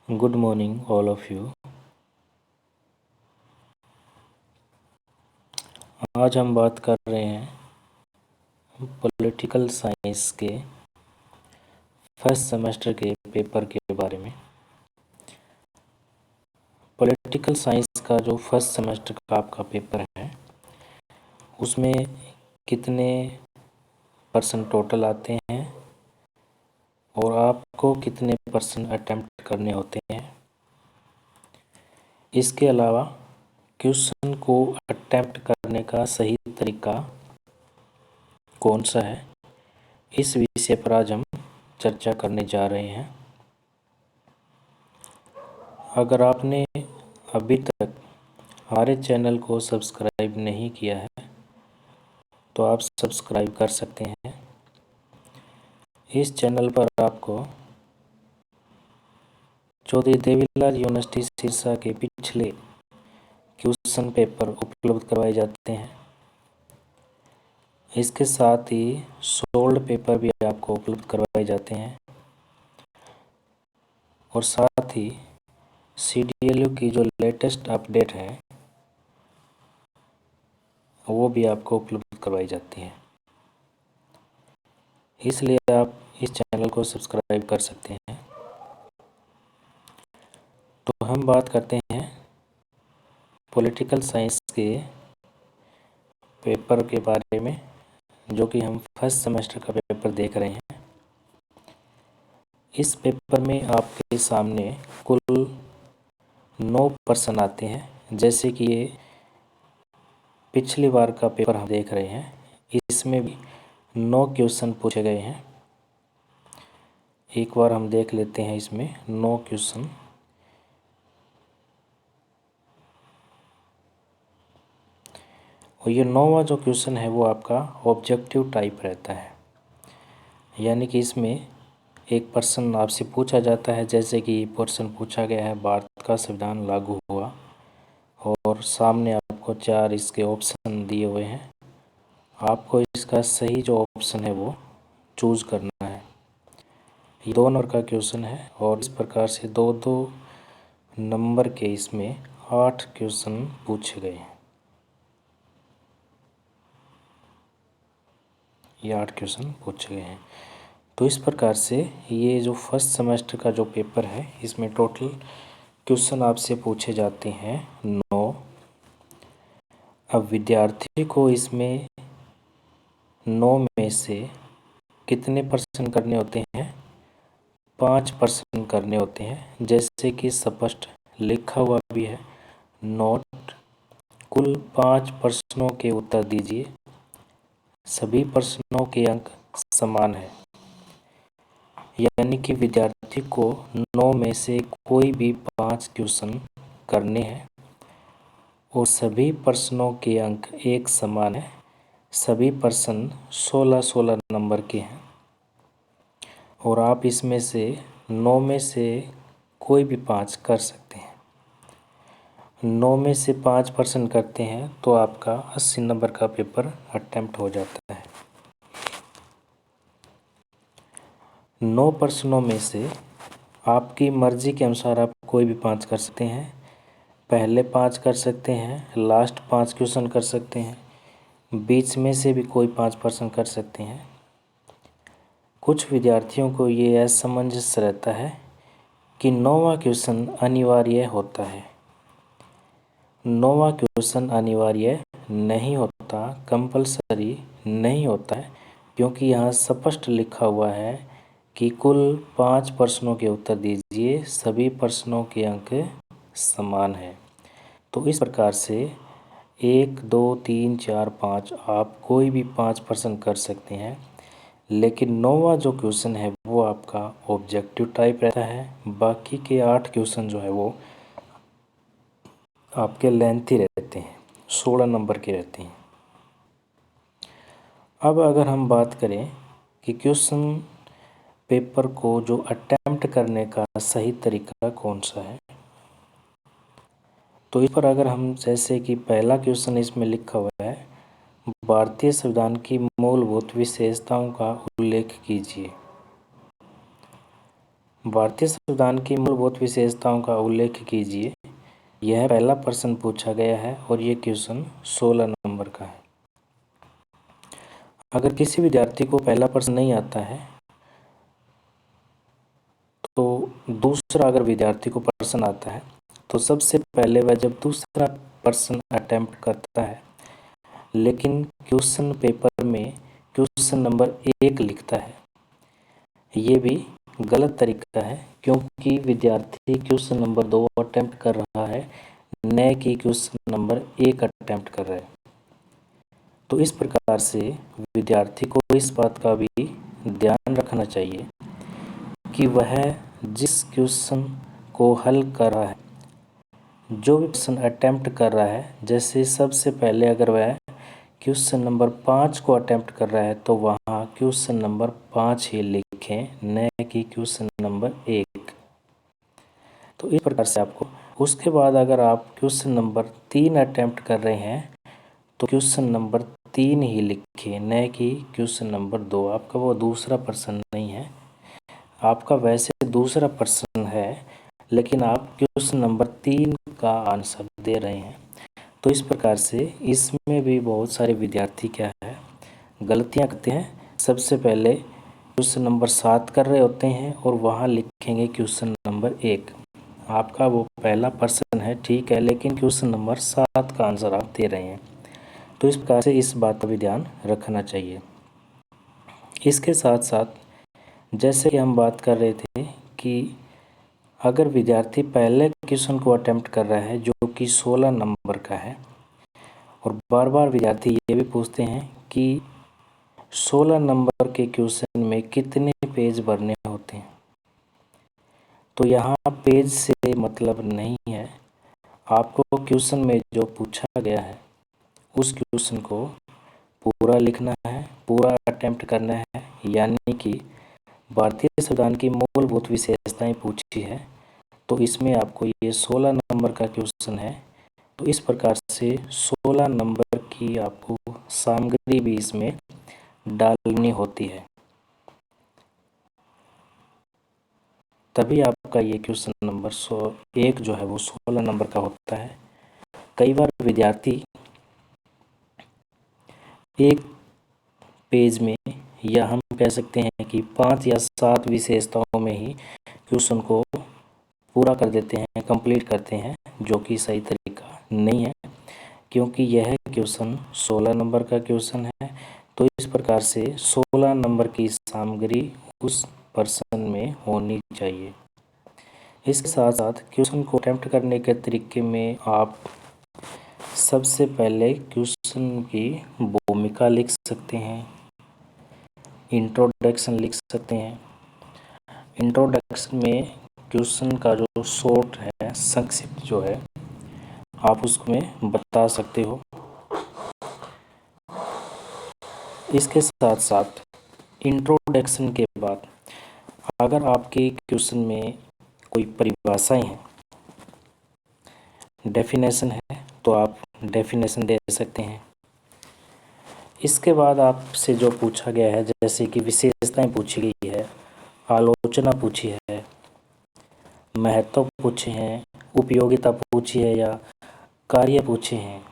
Good morning, all of you। आज हम बात कर रहे हैं पॉलिटिकल साइंस के फर्स्ट सेमेस्टर के पेपर के बारे में। पॉलिटिकल साइंस का जो फर्स्ट सेमेस्टर का आपका पेपर है उसमें कितने परसेंट टोटल आते हैं और आपको कितने परसेंट अटेम्प्ट करने होते हैं। इसके अलावा क्वेश्चन को अटेम्प्ट करने का सही तरीका कौन सा है, इस विषय पर आज हम चर्चा करने जा रहे हैं। अगर आपने अभी तक हमारे चैनल को सब्सक्राइब नहीं किया है तो आप सब्सक्राइब कर सकते हैं। इस चैनल पर आपको चौधरी देवीलाल यूनिवर्सिटी सिरसा के पिछले क्वेश्चन पेपर उपलब्ध करवाए जाते हैं। इसके साथ ही सोल्ड पेपर भी आपको उपलब्ध करवाए जाते हैं और साथ ही CDLU की जो लेटेस्ट अपडेट है वो भी आपको उपलब्ध करवाई जाती है। इसलिए आप इस चैनल को सब्सक्राइब कर सकते हैं। तो हम बात करते हैं पॉलिटिकल साइंस के पेपर के बारे में, जो कि हम फर्स्ट सेमेस्टर का पेपर देख रहे हैं। इस पेपर में आपके सामने कुल 9 प्रश्न आते हैं। जैसे कि ये पिछली बार का पेपर हम देख रहे हैं, इसमें भी 9 क्वेश्चन पूछे गए हैं। एक बार हम देख लेते हैं इसमें 9 क्वेश्चन। और ये 9वां जो क्वेश्चन है वो आपका ऑब्जेक्टिव टाइप रहता है, यानी कि इसमें एक प्रश्न आपसे पूछा जाता है। जैसे कि प्रश्न पूछा गया है, भारत का संविधान लागू हुआ, और सामने आपको 4 इसके ऑप्शन दिए हुए हैं। आपको इसका सही जो ऑप्शन है वो चूज करना है। ये 2 नंबर का क्वेश्चन है और इस प्रकार से 2-2 नंबर के इसमें 8 क्वेश्चन पूछे गए हैं। ये 8 क्वेश्चन पूछे गए हैं। तो इस प्रकार से ये जो फर्स्ट सेमेस्टर का जो पेपर है इसमें टोटल क्वेश्चन आपसे पूछे जाते हैं 9। अब विद्यार्थी को इसमें 9 में से कितने प्रश्न करने होते हैं? 5 प्रश्न करने होते हैं। जैसे कि स्पष्ट लिखा हुआ भी है, नोट कुल 5 प्रश्नों के उत्तर दीजिए, सभी प्रश्नों के अंक समान है। यानी कि विद्यार्थी को 9 में से कोई भी 5 क्वेश्चन करने हैं और सभी प्रश्नों के अंक एक समान है। सभी प्रश्न 16-16 नंबर के हैं और आप इसमें से 9 में से कोई भी 5 कर सकते हैं। 9 में से 5 प्रश्न करते हैं तो आपका 80 नंबर का पेपर अटेम्प्ट हो जाता है। 9 प्रश्नों में से आपकी मर्जी के अनुसार आप कोई भी 5 कर सकते हैं। पहले 5 कर सकते हैं, लास्ट 5 क्वेश्चन कर सकते हैं, बीच में से भी कोई 5 प्रश्न कर सकते हैं। कुछ विद्यार्थियों को ये असमंजस रहता है कि 9वां क्वेश्चन अनिवार्य होता है। 9वां क्वेश्चन अनिवार्य नहीं होता, कंपलसरी नहीं होता है, क्योंकि यहाँ स्पष्ट लिखा हुआ है कि कुल 5 प्रश्नों के उत्तर दीजिए, सभी प्रश्नों के अंक समान है। तो इस प्रकार से 1, 2, 3, 4, 5 आप कोई भी 5 प्रश्न कर सकते हैं। लेकिन 9वां जो क्वेश्चन है वो आपका ऑब्जेक्टिव टाइप रहता है। बाकी के 8 क्वेश्चन जो है वो आपके लेंथी रहते हैं, 16 नंबर के रहते हैं। अब अगर हम बात करें कि क्वेश्चन पेपर को जो अटेम्प्ट करने का सही तरीका कौन सा है, तो इस पर अगर हम जैसे कि पहला क्वेश्चन इसमें लिखा हुआ है, भारतीय संविधान की मूलभूत विशेषताओं का उल्लेख कीजिए। भारतीय संविधान की मूलभूत विशेषताओं का उल्लेख कीजिए। यह पहला प्रश्न पूछा गया है और ये क्वेश्चन 16 नंबर का है। अगर किसी विद्यार्थी को पहला प्रश्न नहीं आता है तो दूसरा अगर विद्यार्थी को प्रश्न आता है तो सबसे पहले वह जब दूसरा प्रश्न अटेम्प्ट करता है लेकिन क्वेश्चन पेपर में क्वेश्चन नंबर 1 लिखता है, ये भी गलत तरीका है क्योंकि विद्यार्थी क्वेश्चन नंबर 2 अटेम्प्ट कर रहा है, न कि क्वेश्चन नंबर 1 अटेम्प्ट कर रहा है। तो इस प्रकार से विद्यार्थी को इस बात का भी ध्यान रखना चाहिए कि वह जिस क्वेश्चन को हल कर रहा है, जो भी क्वेश्चन अटेम्प्ट कर रहा है, जैसे सबसे पहले अगर वह क्वेश्चन नंबर 5 को अटेम्प्ट कर रहा है तो वहाँ क्वेश्चन नंबर 5 ही लिखें, न कि क्वेश्चन नंबर 1। तो इस प्रकार से आपको, उसके बाद अगर आप क्वेश्चन नंबर 3 अटेम्प्ट कर रहे हैं तो क्वेश्चन नंबर 3 ही लिखें, न कि क्वेश्चन नंबर 2। आपका वो दूसरा प्रश्न नहीं है, आपका वैसे दूसरा प्रश्न है लेकिन आप क्वेश्चन नंबर 3 का आंसर दे रहे हैं। तो इस प्रकार से इसमें भी बहुत सारे विद्यार्थी क्या है, गलतियां करते हैं। सबसे पहले क्वेश्चन नंबर 7 कर रहे होते हैं और वहाँ लिखेंगे क्वेश्चन नंबर 1। आपका वो पहला प्रश्न है, ठीक है, लेकिन क्वेश्चन नंबर 7 का आंसर आप दे रहे हैं। तो इस प्रकार से इस बात का भी ध्यान रखना चाहिए। इसके साथ साथ जैसे कि हम बात कर रहे थे कि अगर विद्यार्थी पहले क्वेश्चन को अटेम्प्ट कर रहा है जो कि 16 नंबर का है और बार बार विद्यार्थी ये भी पूछते हैं कि 16 नंबर के क्वेश्चन में कितने पेज भरने होते हैं, तो यहाँ पेज से मतलब नहीं है। आपको क्वेश्चन में जो पूछा गया है उस क्वेश्चन को पूरा लिखना है, पूरा अटेम्प्ट करना है। यानी कि भारतीय संविधान की मूलभूत विशेषताएं पूछी है तो इसमें आपको ये 16 नंबर का क्वेश्चन है, तो इस प्रकार से 16 नंबर की आपको सामग्री भी इसमें डालनी होती है, तभी आपका ये क्वेश्चन नंबर 1 जो है वो 16 नंबर का होता है। कई बार विद्यार्थी एक पेज में, या हम कह सकते हैं कि 5 या 7 विशेषताओं में ही क्वेश्चन को पूरा कर देते हैं, कंप्लीट करते हैं, जो कि सही तरीका नहीं है क्योंकि यह क्वेश्चन 16 नंबर का क्वेश्चन है। तो इस प्रकार से 16 नंबर की सामग्री उस प्रश्न में होनी चाहिए। इसके साथ साथ क्वेश्चन को अटेम्प्ट करने के तरीके में आप सबसे पहले क्वेश्चन की भूमिका लिख सकते हैं, इंट्रोडक्शन लिख सकते हैं। इंट्रोडक्शन में क्वेश्चन का जो शॉर्ट है, संक्षिप्त जो है, आप उसमें बता सकते हो। इसके साथ साथ इंट्रोडक्शन के बाद अगर आपके क्वेश्चन में कोई परिभाषाएं हैं, डेफिनेशन है, तो आप डेफिनेशन दे सकते हैं। इसके बाद आपसे जो पूछा गया है, जैसे कि विशेषताएं पूछी गई है, आलोचना पूछी है, महत्व पूछे हैं, उपयोगिता पूछी है या कार्य पूछे हैं,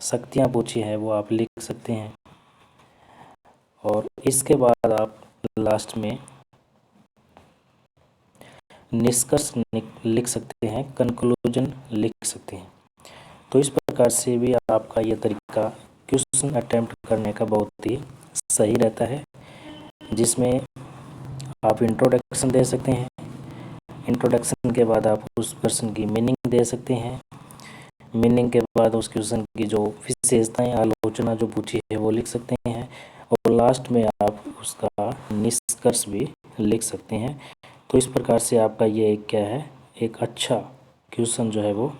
शक्तियां पूछी है, वो आप लिख सकते हैं। और इसके बाद आप लास्ट में निष्कर्ष लिख सकते हैं, कंक्लूजन लिख सकते हैं। तो इस प्रकार से भी आपका यह तरीका क्वेश्चन अटेम्प्ट करने का बहुत ही सही रहता है, जिसमें आप इंट्रोडक्शन दे सकते हैं। इंट्रोडक्शन के बाद आप उस क्वेश्चन की मीनिंग दे सकते हैं। मीनिंग के बाद उस क्वेश्चन की जो विशेषताएं, आलोचना जो पूछी है वो लिख सकते हैं और लास्ट में आप उसका निष्कर्ष भी लिख सकते हैं। तो इस प्रकार से आपका ये क्या है, एक अच्छा क्वेश्चन जो है वो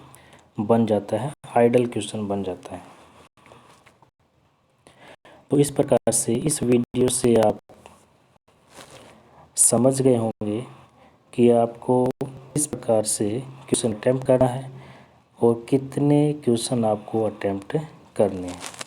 बन जाता है, आइडल क्वेश्चन बन जाता है। तो इस प्रकार से इस वीडियो से आप समझ गए होंगे कि आपको किस प्रकार से क्वेश्चन अटेम्प्ट करना है और कितने क्वेश्चन आपको अटेम्प्ट करने हैं।